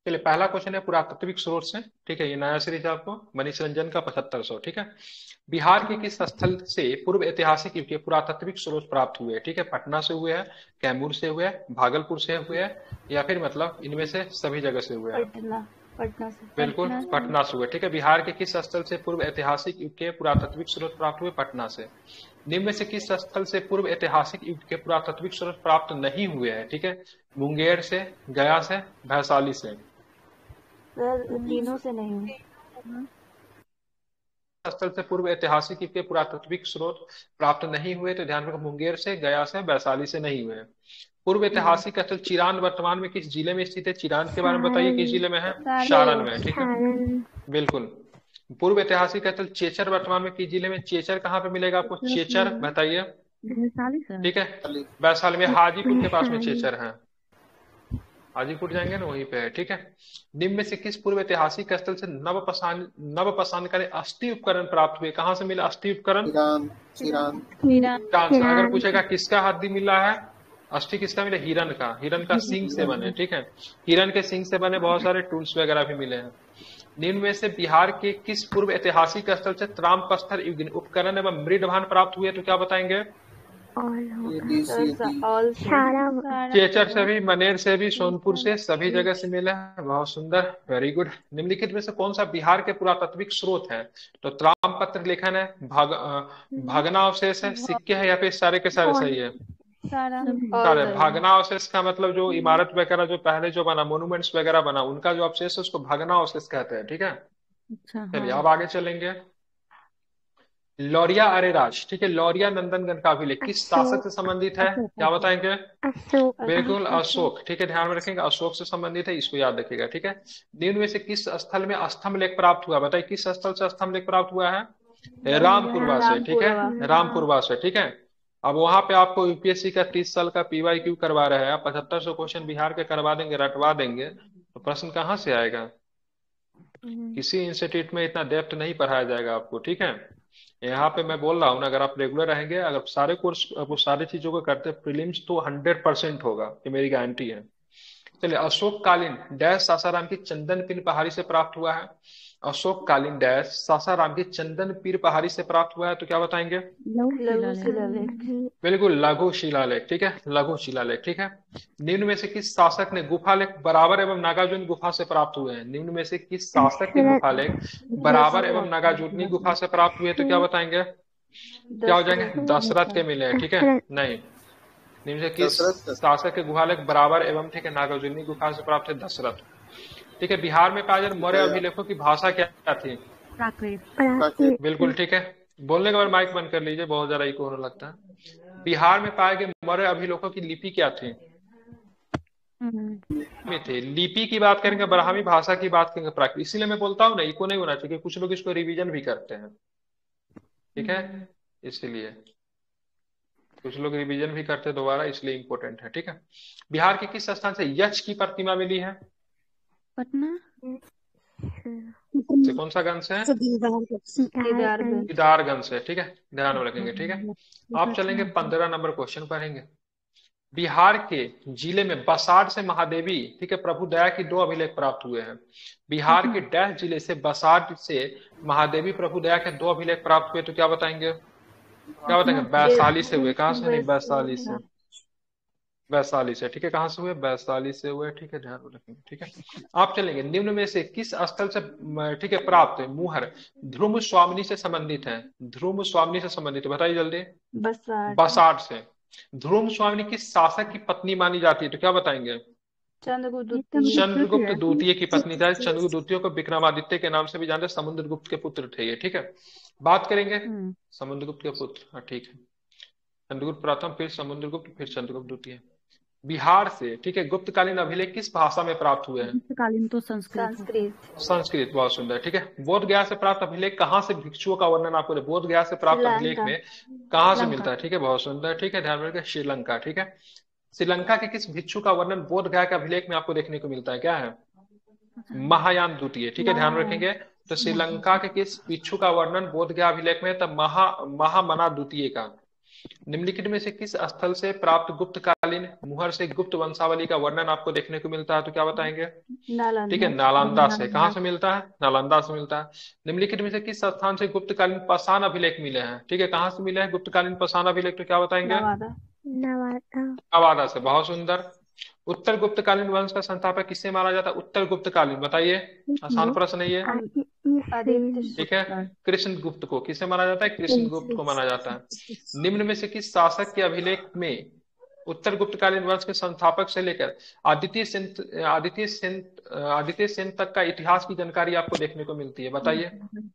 चलिए पहला क्वेश्चन है पुरातात्विक स्रोत से। ठीक है, ये नया सीरीज है आपको, मनीष रंजन का 7500। ठीक है, बिहार के किस स्थल से पूर्व ऐतिहासिक युग के पुरातात्विक स्रोत प्राप्त हुए? ठीक है, पटना से हुए हैं, कैमूर से हुए हैं, भागलपुर से हुए हैं, या फिर मतलब इनमें से सभी जगह से हुए हैं? पटना। पटना से। बिल्कुल पटना से हुए। ठीक है, बिहार के किस स्थल से पूर्व ऐतिहासिक युग के पुरातात्विक स्रोत प्राप्त हुए? पटना से। निम्न में से किस स्थल से पूर्व ऐतिहासिक युग के पुरातात्विक स्रोत प्राप्त नहीं हुए हैं? ठीक है, मुंगेर से, गया से, वैशाली से। सर तीनों से नहीं। स्थल से पूर्व ऐतिहासिक युग के पुरातात्विक स्रोत प्राप्त नहीं हुए, तो ध्यान रखो मुंगेर से, गया से, वैशाली से नहीं हुए। पूर्व ऐतिहासिक स्थल चिरान वर्तमान में किस जिले में स्थित है? चिरान के बारे में बताइए, किस जिले में है? सारण में। ठीक है, बिल्कुल। पूर्व ऐतिहासिक स्थल चेचर वर्तमान में किस जिले में? चेचर कहाँ पे मिलेगा आपको? चेचर बताइए। वैशाली सर। ठीक है, वैशाली में, हाजीपुर के पास में चेचर है। हाजीपुर जाएंगे ना, वहीं पे है। ठीक है, निम्न में से किस पूर्व ऐतिहासिक स्थल से नवपाषाण कालीन अस्थि उपकरण प्राप्त हुए? कहाँ से मिला अस्थि उपकरण? ईरान ईरान ईरान से। अगर पूछेगा किसका हड्डी मिला है, अस्थि किसका मिला? हिरन का। हिरन का सींग से बने। ठीक है, हिरन के सींग से बने बहुत सारे टूल्स वगैरह भी मिले हैं। निम्न में से बिहार के किस पूर्व ऐतिहासिक स्थल से त्राम पत्थर युगीन उपकरण एवं मृदभान प्राप्त हुए? तो क्या बताएंगे? चेचर से भी, मनेर से भी, सोनपुर से, सभी जगह से मिला है। बहुत सुंदर, वेरी गुड। निम्नलिखित में से कौन सा बिहार के पुरातात्विक स्रोत है? तो त्राम पत्र लेखन है, भग्नावशेष है, सिक्के है, या फिर सारे के सारे सही है? सारे। भग्नावशेष का मतलब जो इमारत वगैरह जो पहले जो बना, मोन्यूमेंट्स वगैरह बना, उनका जो अवशेष है उसको भग्नावशेष कहते हैं। ठीक है, चलिए अब आगे चलेंगे। लौरिया अरेराज। ठीक है, लौरिया नंदनगन का अभिलेख किस शासक से संबंधित है? क्या बताएंगे? बिल्कुल अशोक। ठीक है, ध्यान में रखेंगे, अशोक से संबंधित है, इसको याद रखिएगा। ठीक है, निम्न में से किस स्थल में स्तंभ लेख प्राप्त हुआ? बताइए किस स्थल से स्तंभ लेख प्राप्त हुआ है? रामपुरवा से। ठीक है, रामपुरवा से। ठीक है, अब वहां पे आपको यूपीएससी का 30 साल का पीवाईक्यू करवा रहे हैं, आप 7500 क्वेश्चन बिहार के करवा देंगे, रटवा देंगे, तो प्रश्न कहाँ से आएगा? किसी इंस्टीट्यूट में इतना डेप्थ नहीं पढ़ाया जाएगा आपको। ठीक है, यहाँ पे मैं बोल रहा हूँ ना, अगर आप रेगुलर रहेंगे, अगर सारे कोर्स वो सारी चीजों को करते, प्रीलिम्स तो 100% होगा, ये मेरी गारंटी है। चलिए, अशोक कालीन डैश सासाराम की चंदन पीर पहाड़ी से प्राप्त हुआ है? अशोक कालीन डैश सासाराम की चंदन पीर पहाड़ी से प्राप्त हुआ है, तो क्या बताएंगे? लघु शिलालेख। बिल्कुल लघु शिलालेख। ठीक है, लघु शिलालेख। ठीक है, निम्न में से किस शासक ने गुफालेख बराबर एवं नागार्जुन गुफा से प्राप्त हुए हैं? निम्न में से किस शासक के गुफालेख बराबर एवं नागार्जुनी गुफा से प्राप्त हुए, तो क्या बताएंगे? क्या हो जाएंगे? दशरथ के मिले हैं। ठीक है, नहीं, निम्न से किस शासक के गुफालेख बराबर एवं, ठीक है, नागार्जुनी गुफा से प्राप्त है? दशरथ। ठीक है, बिहार में पाए जाने मौर्य अभिलेखों की भाषा क्या थी? प्राकृत। बिल्कुल ठीक है, बोलने के बाद माइक बंद कर लीजिए, बहुत ज्यादा इको होने लगता है। बिहार में पाए गए मौर्य अभिलेखों की लिपि क्या थी? में थे। लिपि की बात करेंगे, ब्राह्मी भाषा की बात करेंगे, प्राकृत। इसीलिए मैं बोलता हूँ ना, इको नहीं होना चाहिए, कुछ लोग इसको रिवीजन भी करते हैं। ठीक है, इसीलिए कुछ लोग रिवीजन भी करते हैं दोबारा, इसलिए इंपॉर्टेंट है। ठीक है, बिहार के किस स्थान से यक्ष की प्रतिमा मिली है? पटना से कौन सा गंज से है? केदारगंज से। ठीक है, ध्यान में रखेंगे। ठीक है, आप चलेंगे 15 नंबर क्वेश्चन पढ़ेंगे। बिहार के जिले में बसाड़ से महादेवी, ठीक है, प्रभु दया की 2 अभिलेख प्राप्त हुए हैं। बिहार के डैश जिले से बसाड़ से महादेवी प्रभु दया के 2 अभिलेख प्राप्त हुए, तो क्या बताएंगे? क्या बताएंगे? वैशाली से हुए। कहाँ से? नहीं, वैशाली से। वैशाली से। ठीक है, कहाँ से हुए? वैशाली से हुए। ठीक है, ध्यान रखेंगे। ठीक है, आप चलेंगे, निम्न में से किस स्थल से, ठीक है, प्राप्त है मुहर ध्रुव स्वामिनी से संबंधित है? ध्रुव स्वामिनी से संबंधित, बताइए जल्दी। बसाड़ से। ध्रुव स्वामिनी किस शासक की पत्नी मानी जाती है? तो क्या बताएंगे? चंद्रगुप्त द्वितीय की पत्नी थी। चंद्रगुप्त द्वितीय को विक्रमादित्य के नाम से भी जानते हैं, समुद्रगुप्त के पुत्र थे ये। ठीक है, बात करेंगे समुद्रगुप्त के पुत्र। हाँ ठीक है, चंद्रगुप्त प्रथम, फिर समुद्रगुप्त, फिर चंद्रगुप्त द्वितीय। बिहार से, ठीक है, गुप्तकालीन अभिलेख किस भाषा में प्राप्त हुए हैं? गुप्तकालीन तो संस्कृत। संस्कृत। बहुत सुंदर। ठीक है, बोध गया से प्राप्त अभिलेख कहाँ से भिक्षुओं का वर्णन आपको? बोध गया से प्राप्त अभिलेख में कहाँ से मिलता है? ठीक है, बहुत सुंदर। ठीक है, ध्यान रखिए, श्रीलंका। ठीक है, श्रीलंका के किस भिक्षु का वर्णन बोध गया के अभिलेख में आपको देखने को मिलता है? क्या है? महायान द्वितीय। ठीक है, ध्यान रखेंगे, तो श्रीलंका के किस भिक्षु का वर्णन बोध गया अभिलेख में? तब महामना द्वितीय का। निम्नलिखित में से किस स्थल से प्राप्त गुप्तकालीन मुहर से गुप्त वंशावली का वर्णन आपको देखने को मिलता है? तो क्या बताएंगे? ठीक है, नालंदा। नालंदा से। कहाँ से मिलता है? नालंदा से मिलता है। निम्नलिखित में से किस स्थान से गुप्तकालीन पाषाण अभिलेख मिले हैं? ठीक है, कहाँ से मिले हैं गुप्तकालीन पाषाण अभिलेख? तो क्या बताएंगे? नवादा। नवादा। नवादा से। बहुत सुंदर। उत्तर गुप्तकालीन वंश का संस्थापक किससे माना जाता है? उत्तर गुप्तकालीन, बताइए। आसान प्रश्न है ये। आदित्य ठीक है, गुप्त। कृष्ण गुप्त को। किसे माना जाता है? कृष्ण गुप्त को माना जाता है। निम्न में से किस शासक के अभिलेख में उत्तर गुप्तकालीन वंश के संस्थापक से लेकर आदित्य सेन तक का इतिहास की जानकारी आपको देखने को मिलती है? बताइए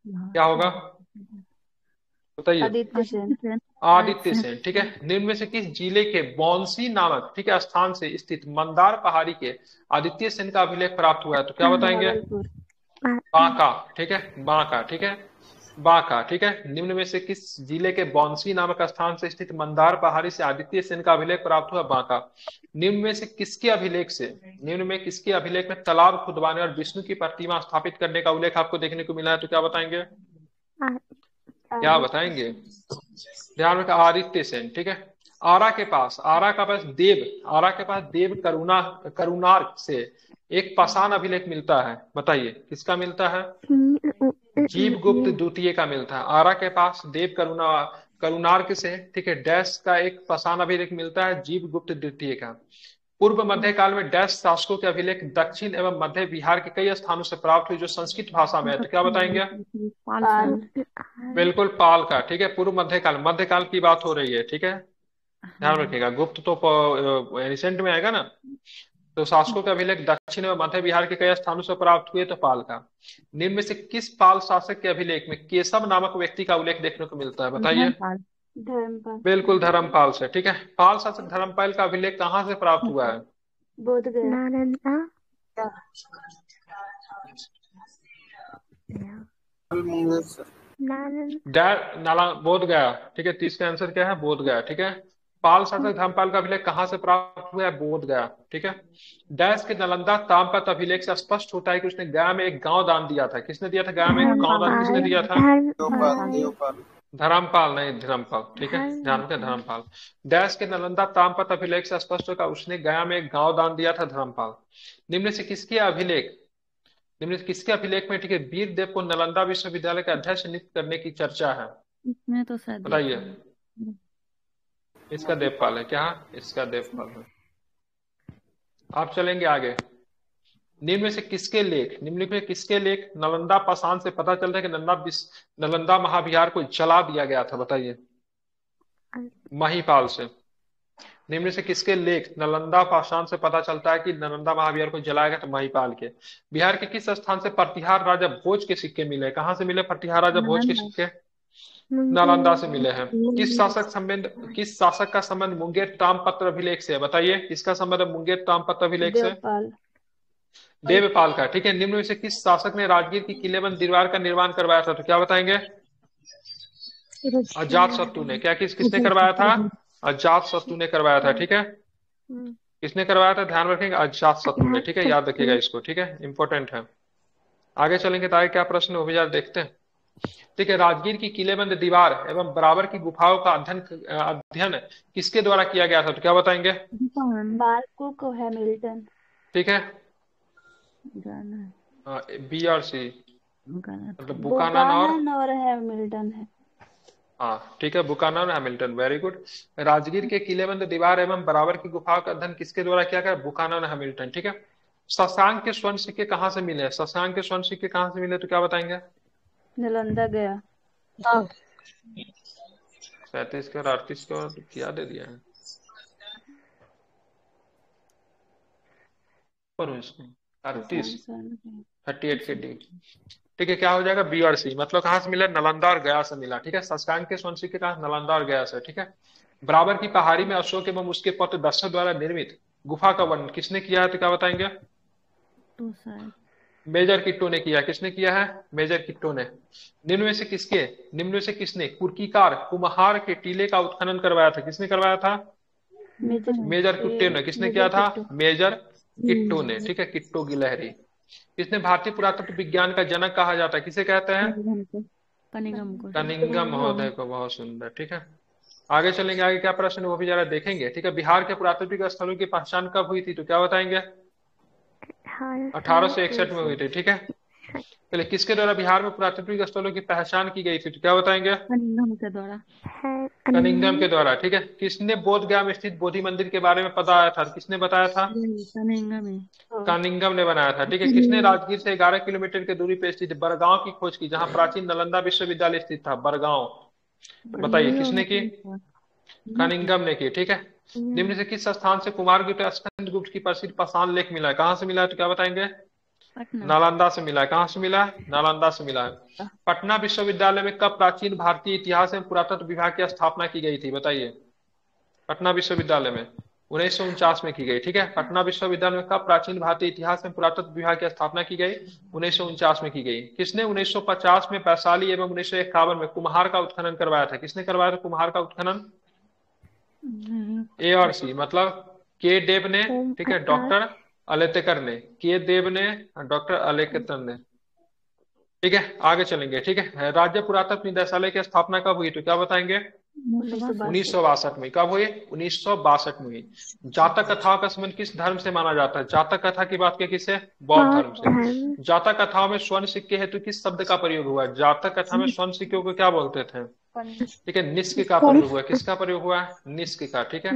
क्या होगा, बताइए। आदित्य सेन। आदित्य सेन। ठीक है, निम्न में से किस जिले के बौंसी नामक, ठीक है, स्थान से स्थित मंदार पहाड़ी के आदित्य सेन का अभिलेख प्राप्त हुआ है? तो क्या बताएंगे? भागलपुर। बांका। ठीक है, बांका। ठीक है, बांका। ठीक है, निम्न में से किस जिले के बौंसी नामक स्थान से स्थित मंदार पहाड़ी से आदित्य सेन का अभिलेख प्राप्त हुआ? बांका। निम्न में से किसके अभिलेख से, निम्न में किसके अभिलेख में तालाब खुदवाने और विष्णु की प्रतिमा स्थापित करने का उल्लेख आपको देखने को मिला है? तो क्या बताएंगे? क्या बताएंगे? ध्यान रखा, आदित्य सेन। ठीक है, आरा के पास देव करुणार्क से एक पाषाण अभिलेख मिलता है। बताइए किसका मिलता है? जीवगुप्त द्वितीय का मिलता है। आरा के पास देव करुणार्क से, ठीक है, डैश का एक पाषाण अभिलेख मिलता है, जीवगुप्त द्वितीय का। पूर्व मध्य काल में डैश शासकों के अभिलेख दक्षिण एवं मध्य बिहार के कई स्थानों से प्राप्त हुई जो संस्कृत भाषा में है। तो क्या बताएंगे? पाल। बिल्कुल, पाल का। ठीक है, पूर्व मध्यकाल की बात हो रही है। ठीक है, ध्यान रखिएगा, गुप्त तो रिसेंट में आएगा ना। तो शासकों का अभिलेख दक्षिण एवं मध्य बिहार के कई स्थानों से प्राप्त हुए, तो पाल का। निम्न में से किस पाल शासक के अभिलेख में केशव नामक व्यक्ति का उल्लेख देखने को मिलता है? बताइए। धर्मपाल। बिल्कुल, धर्मपाल से। ठीक है, पाल शासक धर्मपाल का अभिलेख कहाँ से प्राप्त हुआ है? बोध गया। नालंदा। बोध गया। ठीक है, 30 का आंसर क्या है? बोध गया। ठीक है, पाल शासक धर्मपाल का अभिलेख कहाँ से प्राप्त हुआ है? बोध गया। ठीक है, डैश के नालंदा ताम्रपत्र अभिलेख से स्पष्ट होता है कि उसने गया में एक गांव दान दिया था। किसने दिया था गया में एक गांव दान? किसने दिया था? धर्मपाल नहीं, धर्मपाल। ठीक है, ध्यान रखें, धर्मपाल। डैश के नालंदा ताम्रपत्र अभिलेख से स्पष्ट होगा उसने गया में एक गांव दान दिया था, धर्मपाल। निम्न से किसके अभिलेख में, ठीक है, वीर देव को नालंदा विश्वविद्यालय का अध्यक्ष नियुक्त करने की चर्चा है? इसमें तो शायद बताइए। इसका देवपाल है क्या? इसका देवपाल है। आप चलेंगे आगे। निम्न में किसके लेख नालंदा पाषाण से पता चलता है कि नालंदा महाविहार को जला दिया गया था? बताइए। महिपाल से। निम्न से किसके लेख नालंदा पाषाण से पता चलता है कि नालंदा महाविहार को जलाया गया? तो महिपाल के। बिहार के किस स्थान से प्रतिहार राजा भोज के सिक्के मिले? कहाँ से मिले प्रतिहार राजा भोज के सिक्के? नालंदा से मिले हैं। किस शासक का संबंध मुंगेर ताम्रपत्र अभिलेख से है? बताइए, किसका संबंध है मुंगेर ताम्रपत्र अभिलेख से? देवपाल का। ठीक है, निम्न में से किस शासक ने राजगीर की किलेबंद दीवार का निर्माण करवाया था? तो क्या बताएंगे? अजात शत्रु ने। क्या किसने करवाया था? अजात शत्रु ने करवाया था। ठीक है, किसने करवाया था? ध्यान रखेंगे, अजात शत्रु ने। ठीक है, याद रखिएगा इसको। ठीक है, इंपॉर्टेंट है। आगे चलेंगे तो आगे क्या प्रश्न हो भी देखते हैं। ठीक है, राजगीर की किलेबंद दीवार एवं बराबर की गुफाओं का अध्ययन किसके द्वारा किया गया था? तो क्या बताएंगे? बारकुक हैमिल्टन। ठीक है, बी और सी, मतलब बुकानन और हैमिल्टन है। हाँ, ठीक है, बुकानन और हैमिल्टन। Very good. राजगीर के किलेबंद दीवार एवं बराबर की गुफाओं का अध्ययन किसके द्वारा किया गया? बुकानन और हैमिल्टन। ठीक है, शशांक के स्वर्ण सिक्के कहाँ से मिले? शशांक के स्वर्ण सिक्के कहाँ से मिले? तो क्या बताएंगे? नालंदा गया। 37 के और 38 के और क्या दे दिया है पर इसको 38 के डी। ठीक है, क्या हो जाएगा? बी और सी। मतलब कहाँ से मिला? नालंदा और गया से मिला। ठीक है, शशांक के स्वर्ण सिक्के कहाँ? नालंदा और गया से। ठीक है, बराबर की पहाड़ी में अशोक एवं उसके पुत्र दशरथ द्वारा निर्मित गुफा का वर्णन किसने किया है? तो क्या बताएंगे? मेजर किट्टो ने किया। किसने किया है? मेजर किट्टो ने। निम्न में से किसने कुर्कीकार कुम्हार के टीले का उत्खनन करवाया था? किसने करवाया था? मेजर किट्टो ने। किसने किया था? मेजर किट्टो ने। ठीक है, किट्टो गिलहरी। किसने भारतीय पुरातत्व विज्ञान का जनक कहा जाता है? किसे कहते हैं? कनिंघम महोदय को। बहुत सुंदर। ठीक है, आगे चलेंगे, आगे क्या प्रश्न है वो भी जरा देखेंगे, ठीक है। बिहार के पुरातात्विक स्थलों की पहचान कब हुई थी, तो क्या बताएंगे? 1861 में हुई थी, ठीक है। चलिए, किसके द्वारा बिहार में पुरातात्विक स्थलों की पहचान की गई थी, तो क्या बताएंगे? कनिंघम के द्वारा। कनिंघम के द्वारा, ठीक है। किसने बोध गया में स्थित बोधि मंदिर के बारे में बताया था, किसने बताया था? यही कनिंघम ही। कनिंघम ने बनाया था, ठीक है। किसने राजगीर से 11 किलोमीटर की दूरी पर स्थित बरगांव की खोज की, जहां प्राचीन नालंदा विश्वविद्यालय स्थित था, बरगांव? बताइए यही होगा किसने की? कनिंघम ने की, ठीक है। निम्न से किस स्थान से कुमारगुप्त स्कंदगुप्त की प्रसिद्ध पाषाण लेख मिला है, कहाँ से मिला है, तो क्या बताएंगे? पटना। नालंदा से मिला है। कहाँ से मिला है? नालंदा से मिला है। पटना विश्वविद्यालय में कब प्राचीन भारतीय इतिहास एवं पुरातत्व विभाग की स्थापना की गई थी, बताइए? पटना विश्वविद्यालय में 1949 में की गई, ठीक है। पटना विश्वविद्यालय में कब प्राचीन भारतीय इतिहास एवं पुरातत्व विभाग की स्थापना की गई? 1949 में की गई। किसने 1950 में वैशाली एवं 1951 में कुम्हार का उत्खनन करवाया था, किसने करवाया था कुम्हार का उत्खनन? ए और सी, मतलब के देव ने, ठीक है, डॉक्टर अलेतेकर ने, के देव ने, डॉक्टर अलेतेकर ने, ठीक है। आगे चलेंगे, ठीक है। राज्य पुरातत्व निदेशालय की स्थापना कब हुई, तो क्या बताएंगे? 1962 में। कब हुई? 1962 में हुई। जातक कथाओं का संबंध किस धर्म से माना जाता है? जातक कथा की बात की किससे? बौद्ध धर्म से। जातक कथाओं में स्वर्ण सिक्के हेतु किस शब्द का प्रयोग हुआ? जातक कथा में स्वर्ण सिक्कों को क्या बोलते थे? ठीक है, निष्क का प्रयोग हुआ। किसका प्रयोग हुआ? निष्क का, ठीक है।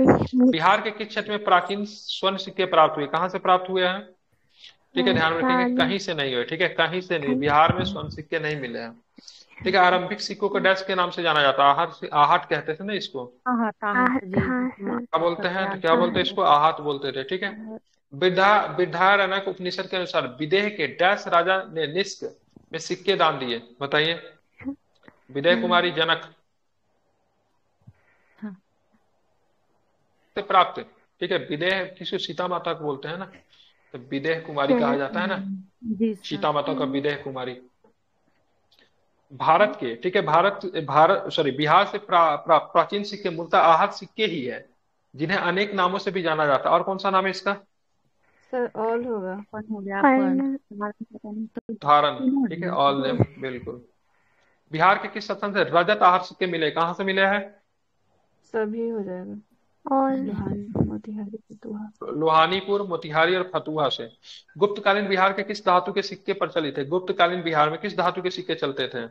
बिहार के किस क्षेत्र में प्राचीन स्वर्ण सिक्के प्राप्त हुए, कहाँ से प्राप्त हुए हैं? ठीक है, ध्यान में रखेंगे, कहीं से नहीं हुए, ठीक है, कहीं से नहीं, बिहार में स्वर्ण सिक्के नहीं मिले हैं, ठीक है। आरंभिक सिक्कों को डैश के नाम से जाना जाता है, आहट, आहट कहते थे ना इसको, क्या बोलते हैं, तो क्या बोलते हैं इसको? आहट बोलते थे, ठीक है। विद्यारण्यक उपनिषद के अनुसार विदेह के डैश राजा ने निष्क में सिक्के दान दिए, बताइए? विदेह कुमारी जनक से प्राप्त, ठीक है। विदेह किसी सीता माता को बोलते हैं ना, तो विदेह कुमारी कहा जाता है ना, जी सर। सीता माता का विदेह कुमारी। भारत के, ठीक है, भारत सॉरी बिहार से प्राचीन सिक्के मूलतः आहत सिक्के ही है, जिन्हें अनेक नामों से भी जाना जाता है। और कौन सा नाम है इसका? सर ऑल होगा। कौन हो गया आपका? धारण, ठीक है, ऑल नेम, बिल्कुल। बिहार के किस स्थान से रजत आहर सिक्के मिले, कहाँ से मिले हैं? सभी हो जाएगा। लोहानी, मोतिहारी, फतुहा। लोहानीपुर, मोतिहारी और फतुहा से। गुप्तकालीन बिहार के किस धातु के सिक्के प्रचलित थे? गुप्तकालीन बिहार में किस धातु के सिक्के चलते थे?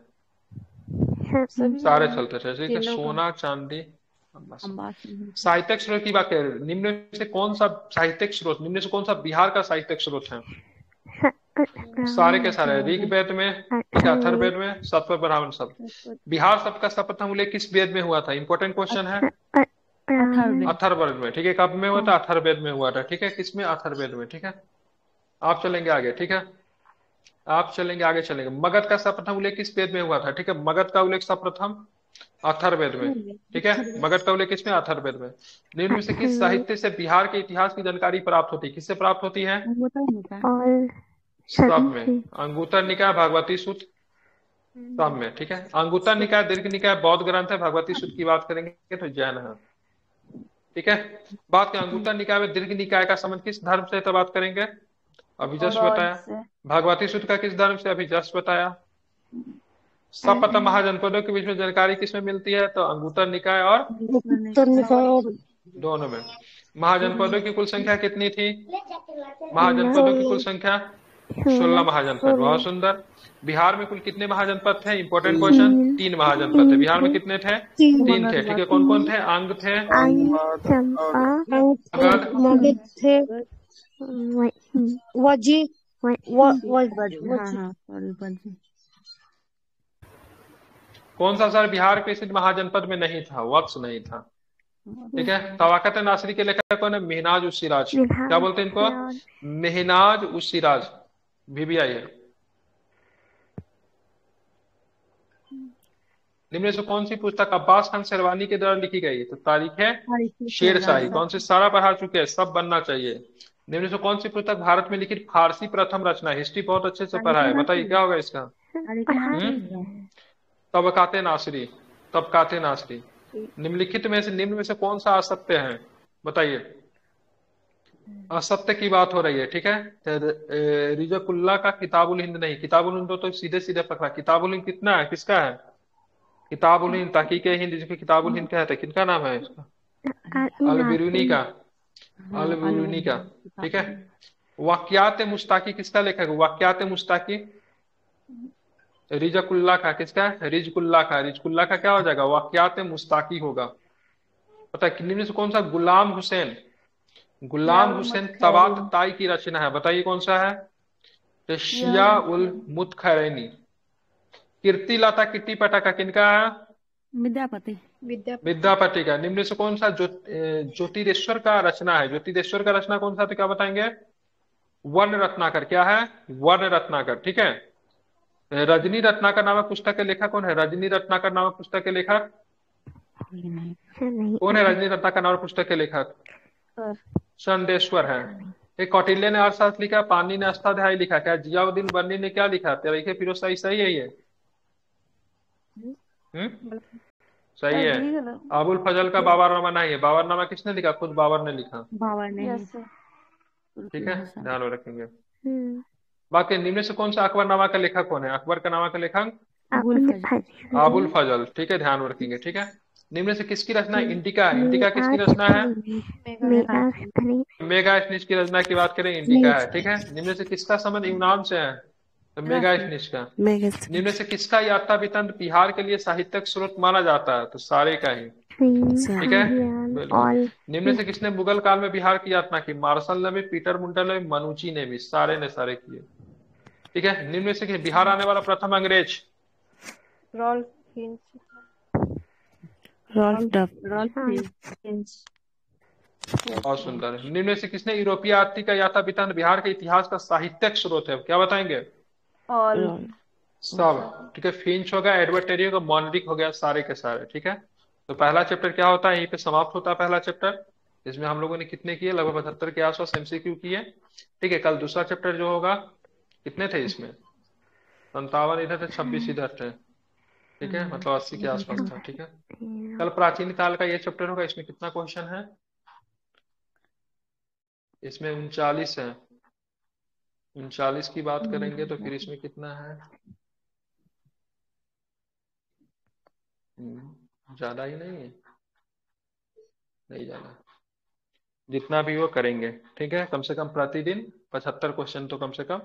सारे चलते थे, ठीक है, सोना चांदी। साहित्यिक स्रोत की बात करें, निम्न में से कौन सा साहित्यिक स्रोत, निम्न में से कौन सा बिहार का साहित्यिक स्रोत है? सारे के सारे, ऋग्वेद में, ठीक है, अथर्ववेद में, सत्व ब्राह्मण शब्द। बिहार शब्द का सर्वप्रथम उल्लेख किस वेद में हुआ था? इंपॉर्टेंट क्वेश्चन है। अथर्ववेद में, ठीक है। कब में हुआ था? अथर्ववेद में हुआ था, ठीक है। किसमें? अथर्ववेद में, ठीक है। आप चलेंगे आगे, ठीक है, आप चलेंगे आगे, चलेंगे। मगध का सर्वप्रथम उल्लेख किस वेद में हुआ था? ठीक है, मगध का उल्लेख सर्वप्रथम अथर्ववेद में, ठीक है। मगध का उल्लेख किसमें? अथर्ववेद में। निम्न में से किस साहित्य से बिहार के इतिहास की जानकारी प्राप्त होती है? किससे प्राप्त होती है? सब में। अंगुत्तर निकाय, भगवती सूत्र, सब में, ठीक है। अंगुत्तर निकाय, दीर्घ निकाय बौद्ध ग्रंथ है, भगवती सूत्र की बात करेंगे तो जैन है, ठीक है। बात करें अंगुत्तर निकाय में दीर्घ निकाय का संबंध किस धर्म से, तो बात करेंगे, अभी जस्ट बताया। भगवती सूत्र का किस धर्म से, अभी जस्ट बताया। सप्त महाजनपदों के बीच में जानकारी किसमें मिलती है? तो अंगुत्तर निकाय और दोनों में। महाजनपदों की कुल संख्या कितनी थी? महाजनपदों की कुल संख्या 16 महाजनपद, बहुत सुंदर। बिहार में कुल कितने महाजनपद थे? इंपॉर्टेंट क्वेश्चन, 3 महाजनपद थे। बिहार में कितने थे? 3 थे, ठीक है। कौन कौन थे? अंग थे, मगध थे, वजी, कौन सा सर बिहार के स्थित महाजनपद में नहीं था? वत्स नहीं था, ठीक है। तवाकत नासरी के लेखक कौन है? मेहनाज उस सिराज, क्या बोलते हैं इनको? मेहनाज उस सिराज, VBI है। निम्न से कौन सी पुस्तक अब्बास खान शेरवानी के द्वारा लिखी गई? तो तारीख है शेरशाही। कौन सी? सारा पढ़ा चुके हैं, सब बनना चाहिए। निम्न से कौन सी पुस्तक भारत में लिखित फारसी प्रथम रचना? हिस्ट्री बहुत अच्छे से पढ़ा है, बताइए क्या होगा इसका? तबकाते नासरी, तबकाते नासरी। निम्नलिखित में से निम्न में से कौन सा असत्य है, बताइए? असत्य की बात हो रही है, ठीक है। रिजकुल्ला का किताबुल हिंद नहीं, किताबुल हिंद तो सीधे सीधे पकड़ा, किताबुल हिंद कितना है, किसका है? किताबुल हिंद, तहकीक हिंद जिसको किताबुल हिंद कहते हैं, किनका नाम है इसका? अल बिरूनी का। हाँ अल बिरूनी का। ठीक है। वाक्यात मुस्ताकी किसका लेखक है? वाक्यात मुस्ताकी रिजकुल्ला का, किसका? रिजकुल्ला का। रिजकुल्ला का क्या हो जाएगा? वाक्यात मुस्ताकी होगा। पता है निम्न में से कौन सा? गुलाम हुसैन। गुलाम शिया हुसैन उल तबात खैरीन। ताई की रचना है, बताइए कौन सा है? तो शिया शिया उल उल मुतखरैनी। कीर्ति लता किट्टी पटाखा किनका है? विद्यापति। विद्यापति। विद्यापति का। निम्न में से कौन सा ज्योतिरेश्वर का रचना है? ज्योतिरेश्वर का रचना कौन सा? तो क्या बताएंगे? वर्ण रत्नाकर। क्या है? वर्ण रत्नाकर। ठीक है। रजनी रत्नाकर नामक पुस्तक के लेखक कौन है? रजनी रत्नाकर नामक पुस्तक के लेखक कौन है? रजनी रत्नाकर नामक पुस्तक के लेखक सर। चंदेश्वर है। एक कौटिल्य ने अर्थशास्त्र लिखा, पानी ने अष्टाध्यायी लिखा, क्या जियाउद्दीन बर्नी ने क्या लिखा? तरीके फिरोजशाही सही है ये? हम्म। सही है। अबुल फजल का बाबरनामा नहीं है। बाबरनामा किसने लिखा? खुद बाबर ने लिखा। बाबर ने। Yes sir. ठीक है, भाषा। ध्यान में रखेंगे। बाकी निम्न में से कौन सा अकबरनामा का लेखक कौन है? अकबर का नामा का लेखक अबुल फजल। अबुल फजल। ठीक है, ध्यान में रखेंगे। ठीक है। निम्न में से किसकी रचना है? इंडिका। इंडिका किसकी रचना है? मेगास्थनीज की रचना की बात करें, इंडिका है। ठीक है। निम्न से किसका संबंध यूनान से है? तो मेगास्थनीज का। निम्न से किसका यात्राभितंत्र बिहार के लिए साहित्यिक स्रोत माना जाता है? तो सारे का ही। ठीक है, बिल्कुल। निम्न से किसने मुगल काल में बिहार की यातना की? मार्शल ने भी, पीटर मुंडा ने भी, मनुची ने भी, सारे ने सारे किए। ठीक है। निम्न में से बिहार आने वाला प्रथम अंग्रेज? Rolf Finch. Rolf Finch. बहुत सुंदर। निम्न में से किसने यूरोपीय यात्री का यात्राभितंत्र बिहार के इतिहास का साहित्यिक स्रोत है? क्या बताएंगे? ऑल। सब। ठीक है। फिंच हो गया, एडवर्ड टेरी हो गया, मॉनरिक हो गया, सारे के सारे। ठीक है। तो पहला चैप्टर क्या होता है? यहीं पे समाप्त होता है पहला चैप्टर। इसमें हम लोगों ने कितने किए? लगभग 75 के आसपास एमसीक्यू किए। ठीक है। कल दूसरा चैप्टर जो होगा, कितने थे इसमें? 57 इधर थे, 26 इधर थे। ठीक है, मतलब 80 के आसपास था। ठीक है। कल प्राचीन काल का ये चैप्टर होगा। इसमें कितना क्वेश्चन है? इसमें 39 है। 39 की बात करेंगे तो फिर इसमें कितना है? ज्यादा ही नहीं है, नहीं ज्यादा। जितना भी वो करेंगे। ठीक है। कम से कम प्रतिदिन 75 क्वेश्चन तो कम से कम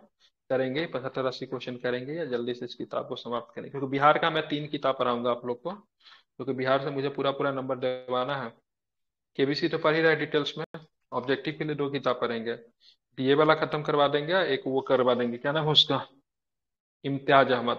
करेंगे। 75-80 क्वेश्चन करेंगे, या जल्दी से इस किताब को समाप्त करेंगे, क्योंकि बिहार का मैं 3 किताब पढ़ाऊंगा आप लोग को, क्योंकि बिहार से मुझे पूरा पूरा नंबर दिलवाना है। केबीसी तो पढ़ ही रहे डिटेल्स में। ऑब्जेक्टिव के लिए 2 किताब पढ़ेंगे। ये वाला खत्म करवा देंगे, एक वो करवा देंगे, क्या नाम है उसका? इम्तियाज अहमद।